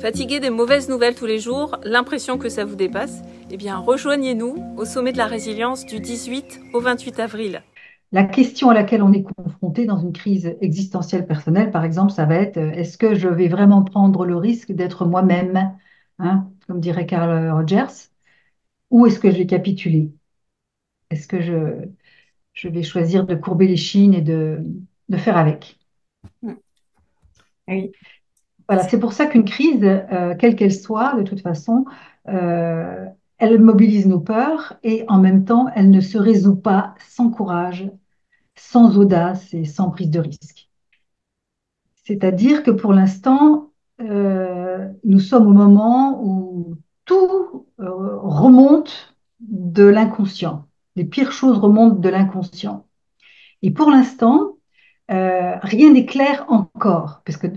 Fatigué des mauvaises nouvelles tous les jours, l'impression que ça vous dépasse? Eh bien, rejoignez-nous au sommet de la résilience du 18 au 28 avril. La question à laquelle on est confronté dans une crise existentielle personnelle, par exemple, ça va être est-ce que je vais vraiment prendre le risque d'être moi-même, hein, comme dirait Carl Rogers, ou est-ce que je vais capituler? Est-ce que je vais choisir de courber les chines et de faire avec? Mm. Oui. Voilà, c'est pour ça qu'une crise, quelle qu'elle soit, de toute façon, euh, elle mobilise nos peurs et en même temps, elle ne se résout pas sans courage, sans audace et sans prise de risque. C'est-à-dire que pour l'instant, nous sommes au moment où tout remonte de l'inconscient. Les pires choses remontent de l'inconscient. Et pour l'instant, rien n'est clair encore, parce que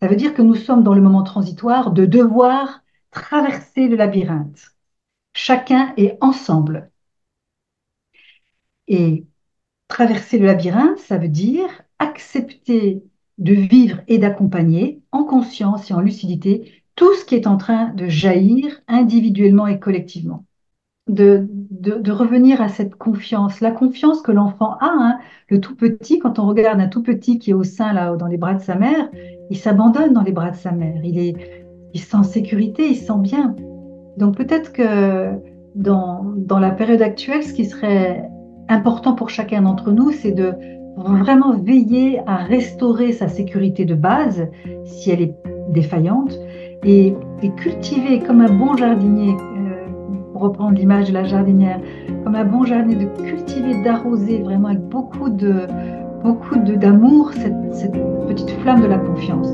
ça veut dire que nous sommes dans le moment transitoire de devoir traverser le labyrinthe. Chacun est ensemble. Et traverser le labyrinthe, ça veut dire accepter de vivre et d'accompagner en conscience et en lucidité tout ce qui est en train de jaillir individuellement et collectivement. De revenir à cette confiance, la confiance que l'enfant a, hein, le tout petit, quand on regarde un tout petit qui est au sein, là, dans les bras de sa mère, il s'abandonne dans les bras de sa mère, il se sent en sécurité, il se sent bien. Donc peut-être que dans la période actuelle, ce qui serait important pour chacun d'entre nous, c'est de vraiment veiller à restaurer sa sécurité de base, si elle est défaillante, et cultiver comme un bon jardinier, pour reprendre l'image de la jardinière, comme un bon jardinier, de cultiver, d'arroser vraiment avec beaucoup d'amour cette petite flamme de la confiance.